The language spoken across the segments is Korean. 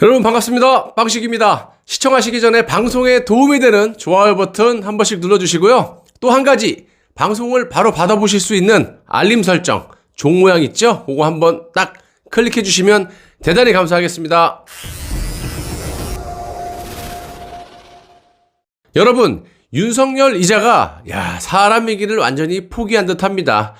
여러분 반갑습니다. 빵식입니다. 시청하시기 전에 방송에 도움이 되는 좋아요 버튼 한 번씩 눌러주시고요. 또 한 가지 방송을 바로 받아보실 수 있는 알림 설정 종 모양 있죠? 그거 한번 딱 클릭해 주시면 대단히 감사하겠습니다. 여러분, 윤석열 이자가 사람 얘기를 완전히 포기한 듯합니다.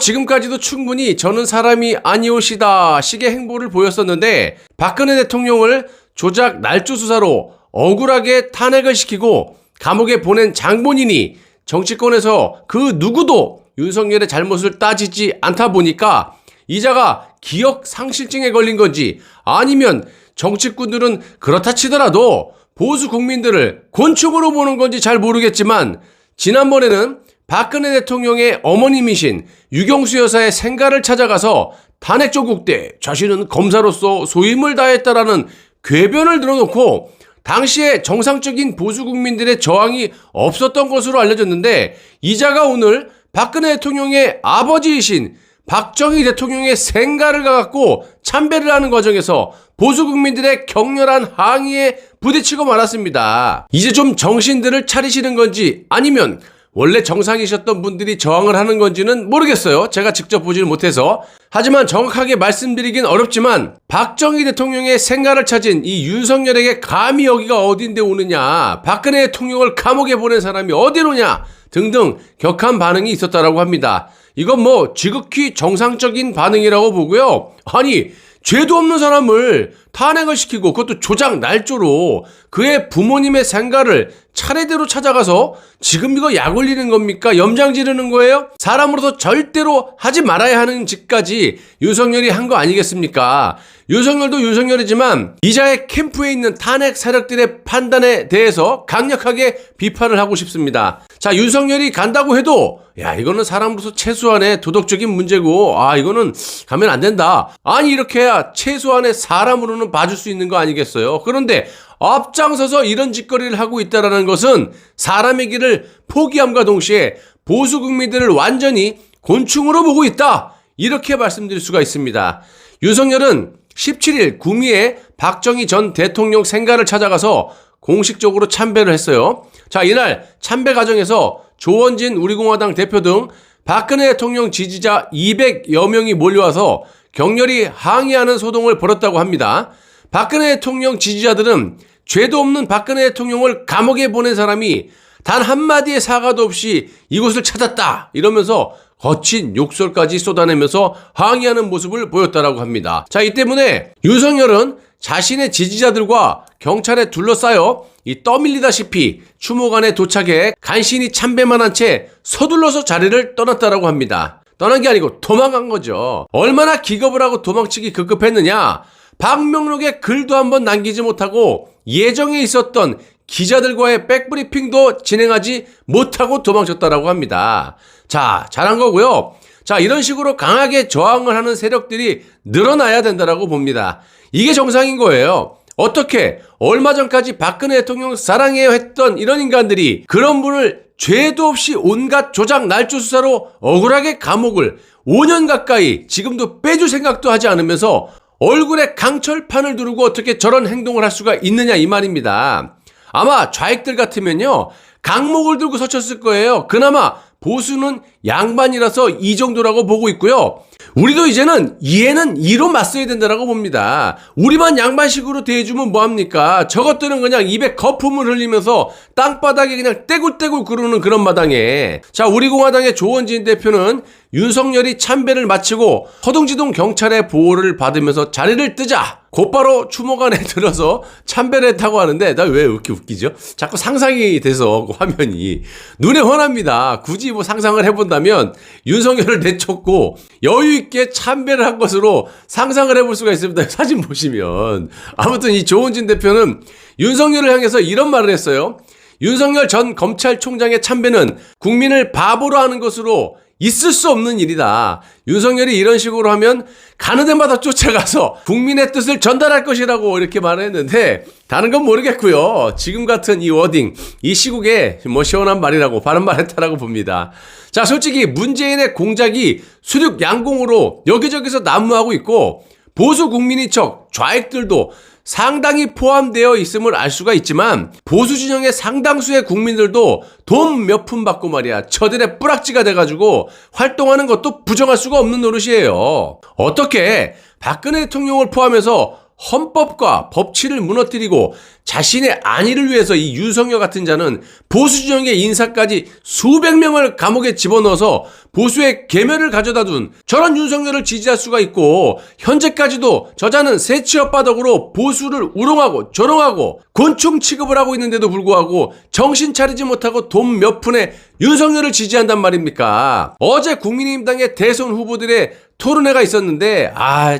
지금까지도 충분히 저는 사람이 아니오시다 식의 행보를 보였었는데 박근혜 대통령을 조작 날조 수사로 억울하게 탄핵을 시키고 감옥에 보낸 장본인이 정치권에서 그 누구도 윤석열의 잘못을 따지지 않다 보니까 이자가 기억 상실증에 걸린 건지 아니면 정치꾼들은 그렇다 치더라도 보수 국민들을 곤충으로 보는 건지 잘 모르겠지만 지난번에는 박근혜 대통령의 어머님이신 유경수 여사의 생가를 찾아가서 탄핵 조국 때 자신은 검사로서 소임을 다했다라는 궤변을 들어놓고 당시에 정상적인 보수 국민들의 저항이 없었던 것으로 알려졌는데 이자가 오늘 박근혜 대통령의 아버지이신 박정희 대통령의 생가를 가갖고 참배를 하는 과정에서 보수 국민들의 격렬한 항의에 부딪히고 말았습니다. 이제 좀 정신들을 차리시는 건지 아니면 원래 정상이셨던 분들이 저항을 하는 건지는 모르겠어요. 제가 직접 보지는 못해서. 하지만 정확하게 말씀드리긴 어렵지만 박정희 대통령의 생가를 찾은 이 윤석열에게 감히 여기가 어딘데 오느냐, 박근혜 대통령을 감옥에 보낸 사람이 어디로냐 등등 격한 반응이 있었다라고 합니다. 이건 지극히 정상적인 반응이라고 보고요. 아니, 죄도 없는 사람을 탄핵을 시키고 그것도 조작 날조로 그의 부모님의 생가를 차례대로 찾아가서 지금 이거 약 올리는 겁니까? 염장 지르는 거예요? 사람으로서 절대로 하지 말아야 하는 짓까지 윤석열이 한 거 아니겠습니까? 윤석열도 윤석열이지만 이자의 캠프에 있는 탄핵 세력들의 판단에 대해서 강력하게 비판을 하고 싶습니다. 자, 윤석열이 간다고 해도 이거는 사람으로서 최소한의 도덕적인 문제고 이거는 가면 안 된다. 아니 이렇게 해야 최소한의 사람으로는 봐줄 수 있는 거 아니겠어요? 그런데 앞장서서 이런 짓거리를 하고 있다는 것은 사람의 길을 포기함과 동시에 보수 국민들을 완전히 곤충으로 보고 있다. 이렇게 말씀드릴 수가 있습니다. 윤석열은 17일 구미에 박정희 전 대통령 생가를 찾아가서 공식적으로 참배를 했어요. 자, 이날 참배 과정에서 조원진 우리공화당 대표 등 박근혜 대통령 지지자 200여 명이 몰려와서 격렬히 항의하는 소동을 벌였다고 합니다. 박근혜 대통령 지지자들은 죄도 없는 박근혜 대통령을 감옥에 보낸 사람이 단 한마디의 사과도 없이 이곳을 찾았다 이러면서 거친 욕설까지 쏟아내면서 항의하는 모습을 보였다라고 합니다. 자, 이 때문에 윤석열은 자신의 지지자들과 경찰에 둘러싸여 떠밀리다시피 추모관에 도착해 간신히 참배만 한 채 서둘러서 자리를 떠났다라고 합니다. 떠난 게 아니고 도망간 거죠. 얼마나 기겁을 하고 도망치기 급급했느냐. 방명록에 글도 한번 남기지 못하고 예정에 있었던 기자들과의 백브리핑도 진행하지 못하고 도망쳤다라고 합니다. 자, 잘한 거고요. 자, 이런 식으로 강하게 저항을 하는 세력들이 늘어나야 된다라고 봅니다. 이게 정상인 거예요. 어떻게 얼마 전까지 박근혜 대통령 사랑해요 했던 이런 인간들이 그런 분을 죄도 없이 온갖 조작 날조 수사로 억울하게 감옥을 5년 가까이 지금도 빼줄 생각도 하지 않으면서 얼굴에 강철판을 두르고 어떻게 저런 행동을 할 수가 있느냐 이 말입니다. 아마 좌익들 같으면요 강목을 들고 서쳤을 거예요. 그나마 보수는 양반이라서 이 정도라고 보고 있고요. 우리도 이제는 이해는 이로 맞서야 된다라고 봅니다. 우리만 양반식으로 대해주면 뭐합니까? 저것들은 그냥 입에 거품을 흘리면서 땅바닥에 그냥 떼굴떼굴 구르는 그런 마당에. 자, 우리공화당의 조원진 대표는 윤석열이 참배를 마치고 허둥지둥 경찰의 보호를 받으면서 자리를 뜨자 곧바로 추모관에 들어서 참배를 했다고 하는데 나 왜 이렇게 웃기죠? 자꾸 상상이 돼서 그 화면이 눈에 훤합니다. 굳이 상상을 해본다면 윤석열을 내쫓고 여유있게 참배를 한 것으로 상상을 해볼 수가 있습니다. 사진 보시면. 아무튼 이 조원진 대표는 윤석열을 향해서 이런 말을 했어요. 윤석열 전 검찰총장의 참배는 국민을 바보로 하는 것으로 있을 수 없는 일이다. 윤석열이 이런 식으로 하면 가는 데마다 쫓아가서 국민의 뜻을 전달할 것이라고 이렇게 말했는데 다른 건 모르겠고요. 지금 같은 이 워딩, 이 시국에 시원한 말이라고 바른 말 했다라고 봅니다. 자, 솔직히 문재인의 공작이 수륙양공으로 여기저기서 난무하고 있고 보수 국민인 척 좌익들도 상당히 포함되어 있음을 알 수가 있지만 보수 진영의 상당수의 국민들도 돈 몇 푼 받고 말이야 저들의 뿌락지가 돼가지고 활동하는 것도 부정할 수가 없는 노릇이에요. 어떻게 박근혜 대통령을 포함해서 헌법과 법치를 무너뜨리고 자신의 안위를 위해서 이 윤석열 같은 자는 보수 진영의 인사까지 수백 명을 감옥에 집어넣어서 보수의 계멸을 가져다 둔 저런 윤석열을 지지할 수가 있고, 현재까지도 저자는 새치업바닥으로 보수를 우롱하고 조롱하고 곤충 취급을 하고 있는데도 불구하고 정신 차리지 못하고 돈 몇 푼에 윤석열을 지지한단 말입니까? 어제 국민의힘당의 대선 후보들의 토론회가 있었는데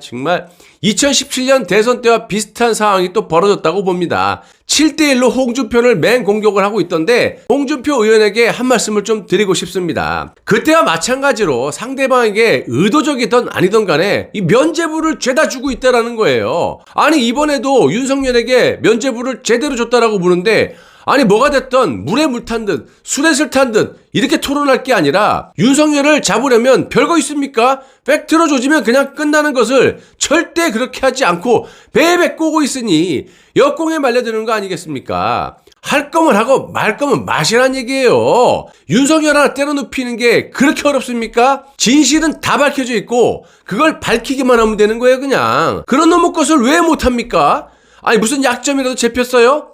정말 2017년 대선 때와 비슷한 상황이 또 벌어졌다고 봅니다. 7대1로 홍준표를 맹공격을 하고 있던데 홍준표 의원에게 한 말씀을 좀 드리고 싶습니다. 그때와 마찬가지로 상대방에게 의도적이든 아니든 간에 이 면죄부를 죄다 주고 있다라는 거예요. 아니 이번에도 윤석열에게 면죄부를 제대로 줬다라고 보는데, 아니 뭐가 됐든 물에 물 탄 듯 술에 탄 듯 이렇게 토론할 게 아니라 윤석열을 잡으려면 별거 있습니까? 팩트로 조지면 그냥 끝나는 것을 절대 그렇게 하지 않고 배에 꼬고 있으니 역공에 말려드는 거 아니겠습니까? 할 거면 하고 말 거면 마시란 얘기예요. 윤석열 하나 때려 눕히는 게 그렇게 어렵습니까? 진실은 다 밝혀져 있고 그걸 밝히기만 하면 되는 거예요 그냥. 그런 놈의 것을 왜 못합니까? 아니 무슨 약점이라도 잡혔어요?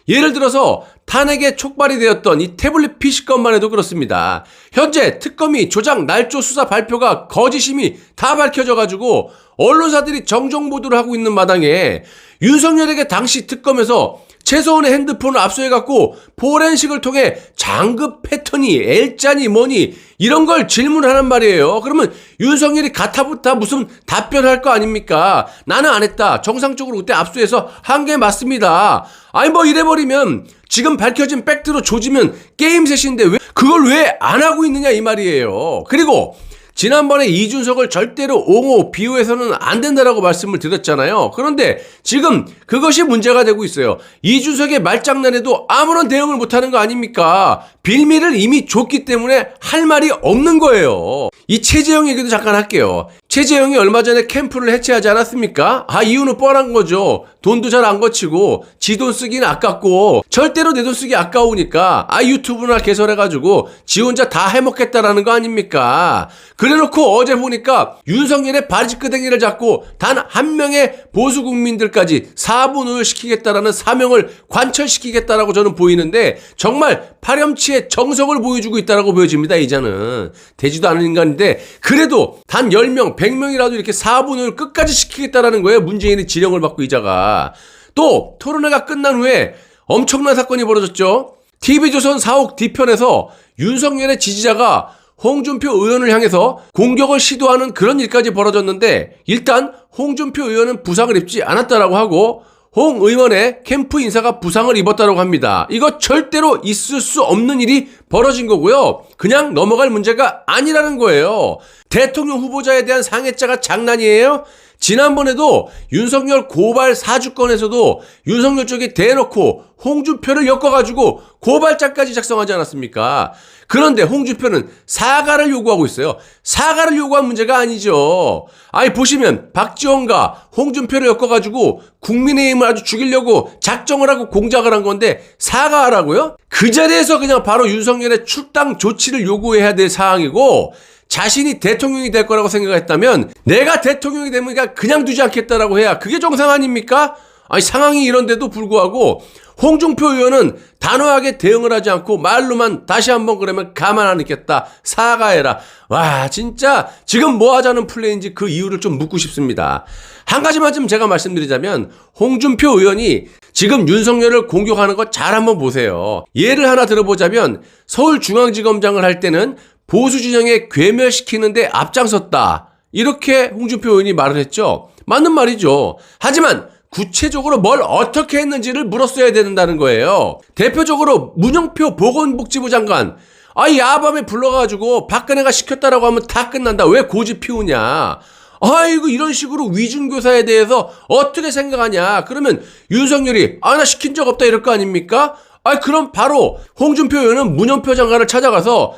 예를 들어서 탄핵에 촉발이 되었던 이 태블릿 PC 건만 해도 그렇습니다. 현재 특검이 조작 날조 수사 발표가 거짓임이 다 밝혀져가지고 언론사들이 정정 보도를 하고 있는 마당에 윤석열에게 당시 특검에서 최소한의 핸드폰을 압수해갖고 포렌식을 통해 장급 패턴이 L자니 뭐니 이런 걸 질문하란 말이에요. 그러면 윤석열이 가타부타 무슨 답변할 거 아닙니까? 나는 안 했다. 정상적으로 그때 압수해서 한 게 맞습니다. 아니 뭐 이래버리면 지금 밝혀진 팩트로 조지면 게임 셋인데 왜 그걸 왜 안 하고 있느냐 이 말이에요. 그리고 지난번에 이준석을 절대로 옹호, 비호해서는 안 된다라고 말씀을 드렸잖아요. 그런데 지금 그것이 문제가 되고 있어요. 이준석의 말장난에도 아무런 대응을 못하는 거 아닙니까? 빌미를 이미 줬기 때문에 할 말이 없는 거예요. 이 최재형 얘기도 잠깐 할게요. 최재형이 얼마 전에 캠프를 해체하지 않았습니까? 이유는 뻔한 거죠. 돈도 잘 안 거치고 지 돈 쓰기는 아깝고 절대로 내 돈 쓰기 아까우니까 유튜브나 개설해가지고 지 혼자 다 해먹겠다라는 거 아닙니까? 그래놓고 어제 보니까 윤석열의 바지끄댕이를 잡고 단 한 명의 보수 국민들까지 사분을 시키겠다라는 사명을 관철시키겠다라고 저는 보이는데 정말 파렴치의 정석을 보여주고 있다라고 보여집니다. 이자는 되지도 않은 인간인데 그래도 단 10명 100명이라도 이렇게 사분을 끝까지 시키겠다라는 거예요. 문재인의 지령을 받고 이자가. 또 토론회가 끝난 후에 엄청난 사건이 벌어졌죠. TV조선 4옥 뒤편에서 윤석열의 지지자가 홍준표 의원을 향해서 공격을 시도하는 그런 일까지 벌어졌는데, 일단 홍준표 의원은 부상을 입지 않았다라고 하고 홍 의원의 캠프 인사가 부상을 입었다고 합니다. 이거 절대로 있을 수 없는 일이 벌어진 거고요. 그냥 넘어갈 문제가 아니라는 거예요. 대통령 후보자에 대한 상해자가 장난이에요? 지난번에도 윤석열 고발 사주권에서도 윤석열 쪽에 대놓고 홍준표를 엮어가지고 고발장까지 작성하지 않았습니까? 그런데 홍준표는 사과를 요구하고 있어요. 사과를 요구한 문제가 아니죠. 보시면 박지원과 홍준표를 엮어가지고 국민의힘을 아주 죽이려고 작정을 하고 공작을 한 건데 사과하라고요? 그 자리에서 그냥 바로 윤석열의 출당 조치를 요구해야 될 사항이고, 자신이 대통령이 될 거라고 생각했다면 내가 대통령이 되면 그냥 두지 않겠다라고 해야 그게 정상 아닙니까? 상황이 이런데도 불구하고 홍준표 의원은 단호하게 대응을 하지 않고 말로만 다시 한번 그러면 가만 안 있겠다, 사과해라. 와, 진짜 지금 뭐 하자는 플레이인지 그 이유를 좀 묻고 싶습니다. 한 가지만 좀 제가 말씀드리자면 홍준표 의원이 지금 윤석열을 공격하는 거 잘 한번 보세요. 예를 하나 들어보자면 서울중앙지검장을 할 때는 보수 진영에 괴멸시키는데 앞장섰다, 이렇게 홍준표 의원이 말을 했죠. 맞는 말이죠. 하지만 구체적으로 뭘 어떻게 했는지를 물었어야 된다는 거예요. 대표적으로 문영표 보건복지부 장관, 야밤에 불러가지고 박근혜가 시켰다라고 하면 다 끝난다, 왜 고집 피우냐. 이런 식으로 위중교사에 대해서 어떻게 생각하냐. 그러면 윤석열이 나 시킨 적 없다 이럴 거 아닙니까? 그럼 바로 홍준표 의원은 문현표 장관을 찾아가서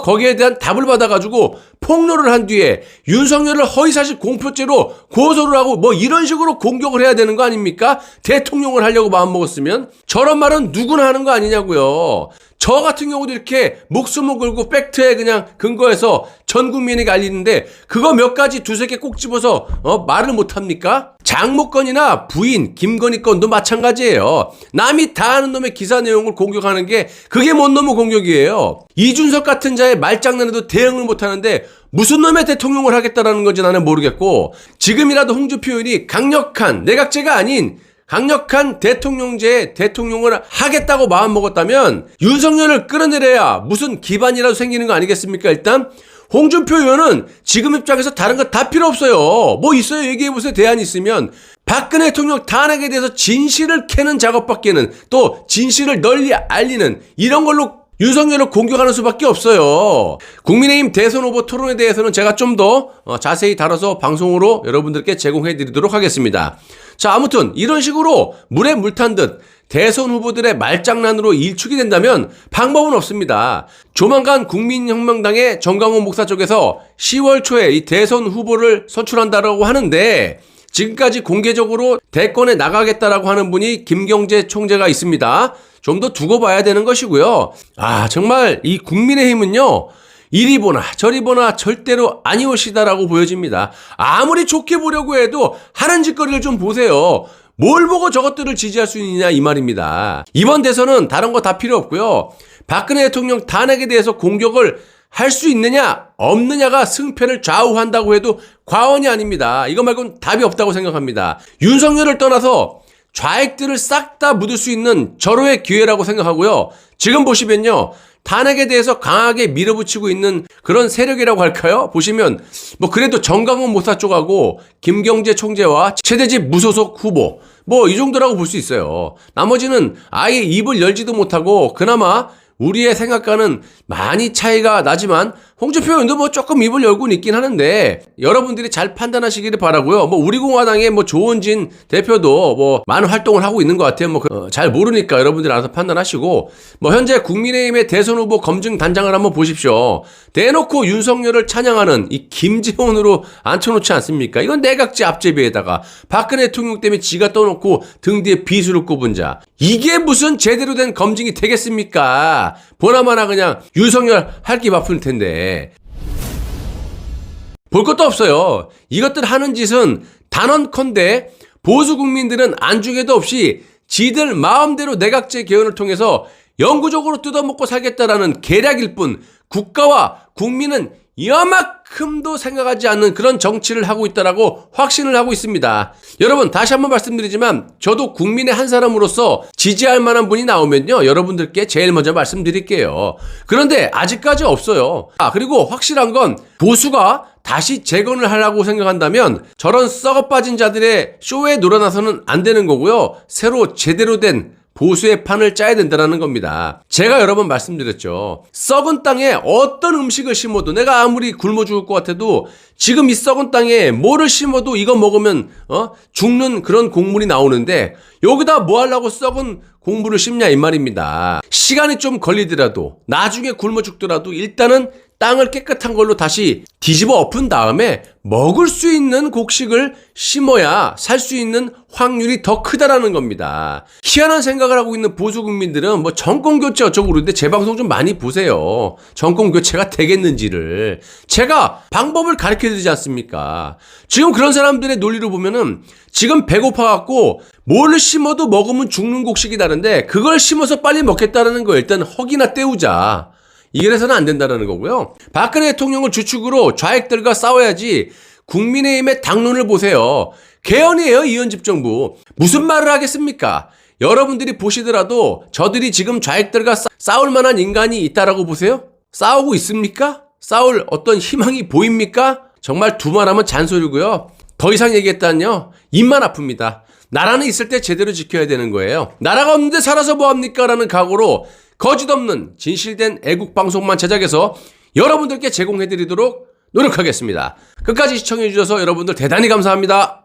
거기에 대한 답을 받아가지고 폭로를 한 뒤에 윤석열을 허위사실 공표죄로 고소를 하고 뭐 이런 식으로 공격을 해야 되는 거 아닙니까? 대통령을 하려고 마음먹었으면. 저런 말은 누구나 하는 거 아니냐고요. 저 같은 경우도 이렇게 목숨을 걸고 팩트에 그냥 근거해서 전 국민에게 알리는데 그거 몇 가지 두세 개 꼭 집어서 말을 못합니까? 장모 건이나 부인 김건희 건도 마찬가지예요. 남이 다 아는 놈의 기사 내용을 공격하는 게 그게 뭔 놈의 공격이에요. 이준석 같은 자의 말장난에도 대응을 못하는데 무슨 놈의 대통령을 하겠다라는 건지 나는 모르겠고, 지금이라도 홍준표 의원이 강력한 내각제가 아닌 강력한 대통령제의 대통령을 하겠다고 마음먹었다면 윤석열을 끌어내려야 무슨 기반이라도 생기는 거 아니겠습니까? 일단 홍준표 의원은 지금 입장에서 다른 거 다 필요 없어요. 뭐 있어요? 얘기해보세요. 대안이 있으면. 박근혜 대통령 탄핵에 대해서 진실을 캐는 작업밖에는, 또 진실을 널리 알리는 이런 걸로 윤석열을 공격하는 수밖에 없어요. 국민의힘 대선 후보 토론에 대해서는 제가 좀 더 자세히 다뤄서 방송으로 여러분들께 제공해 드리도록 하겠습니다. 자, 아무튼 이런 식으로 물에 물 탄 듯 대선 후보들의 말장난으로 일축이 된다면 방법은 없습니다. 조만간 국민혁명당의 정강훈 목사 쪽에서 10월 초에 이 대선 후보를 선출한다라고 하는데, 지금까지 공개적으로 대권에 나가겠다라고 하는 분이 김경재 총재가 있습니다. 좀 더 두고 봐야 되는 것이고요. 정말 이 국민의힘은요, 이리 보나 저리 보나 절대로 아니오시다라고 보여집니다. 아무리 좋게 보려고 해도 하는 짓거리를 좀 보세요. 뭘 보고 저것들을 지지할 수 있느냐 이 말입니다. 이번 대선은 다른 거 다 필요 없고요. 박근혜 대통령 탄핵에 대해서 공격을 할 수 있느냐 없느냐가 승패를 좌우한다고 해도 과언이 아닙니다. 이거 말고는 답이 없다고 생각합니다. 윤석열을 떠나서 좌익들을 싹 다 묻을 수 있는 절호의 기회라고 생각하고요. 지금 보시면요, 탄핵에 대해서 강하게 밀어붙이고 있는 그런 세력이라고 할까요? 보시면 뭐 그래도 정강훈 목사 쪽하고 김경재 총재와 최대집 무소속 후보 뭐 이 정도라고 볼 수 있어요. 나머지는 아예 입을 열지도 못하고 그나마 우리의 생각과는 많이 차이가 나지만 홍준표 의원도 뭐 조금 입을 열고는 있긴 하는데, 여러분들이 잘 판단하시기를 바라고요. 뭐 우리 공화당의 뭐 조원진 대표도 뭐 많은 활동을 하고 있는 것 같아요. 뭐 잘 모르니까 여러분들이 알아서 판단하시고, 뭐 현재 국민의힘의 대선 후보 검증 단장을 한번 보십시오. 대놓고 윤석열을 찬양하는 이 김재원으로 앉혀놓지 않습니까? 이건 내각제 앞제비에다가 박근혜 대통령 때문에 지가 떠놓고 등 뒤에 비수를 꼽은 자, 이게 무슨 제대로 된 검증이 되겠습니까? 보나마나 그냥 윤석열 할 게 바쁠 텐데. 볼 것도 없어요. 이것들 하는 짓은 단언컨대 보수 국민들은 안중에도 없이 지들 마음대로 내각제 개헌을 통해서 영구적으로 뜯어먹고 살겠다라는 계략일 뿐, 국가와 국민은 이만큼도 생각하지 않는 그런 정치를 하고 있다라고 확신을 하고 있습니다. 여러분, 다시 한번 말씀드리지만 저도 국민의 한 사람으로서 지지할 만한 분이 나오면요, 여러분들께 제일 먼저 말씀드릴게요. 그런데 아직까지 없어요. 그리고 확실한 건 보수가 다시 재건을 하려고 생각한다면 저런 썩어 빠진 자들의 쇼에 놀아나서는 안 되는 거고요. 새로 제대로 된 보수의 판을 짜야 된다는 겁니다. 제가 여러 번 말씀드렸죠. 썩은 땅에 어떤 음식을 심어도, 내가 아무리 굶어 죽을 것 같아도 지금 이 썩은 땅에 뭐를 심어도 이거 먹으면 죽는 그런 곡물이 나오는데, 여기다 뭐 하려고 썩은 곡물을 심냐 이 말입니다. 시간이 좀 걸리더라도, 나중에 굶어 죽더라도 일단은 땅을 깨끗한 걸로 다시 뒤집어 엎은 다음에 먹을 수 있는 곡식을 심어야 살 수 있는 확률이 더 크다라는 겁니다. 희한한 생각을 하고 있는 보수 국민들은 뭐 정권교체 어쩌고 그러는데 제 방송 좀 많이 보세요. 정권교체가 되겠는지를. 제가 방법을 가르쳐드리지 않습니까? 지금 그런 사람들의 논리로 보면은 지금 배고파갖고 뭘 심어도 먹으면 죽는 곡식이 다른데 그걸 심어서 빨리 먹겠다는 거 일단 허기나 때우자. 이래서는 안 된다는 거고요. 박근혜 대통령을 주축으로 좌익들과 싸워야지. 국민의힘의 당론을 보세요. 개헌이에요, 이현집 정부. 무슨 말을 하겠습니까? 여러분들이 보시더라도 저들이 지금 좌익들과 싸울 만한 인간이 있다라고 보세요? 싸우고 있습니까? 싸울 어떤 희망이 보입니까? 정말 두말하면 잔소리고요. 더 이상 얘기했다는요, 입만 아픕니다. 나라는 있을 때 제대로 지켜야 되는 거예요. 나라가 없는데 살아서 뭐합니까? 라는 각오로 거짓없는 진실된 애국방송만 제작해서 여러분들께 제공해드리도록 노력하겠습니다. 끝까지 시청해주셔서 여러분들 대단히 감사합니다.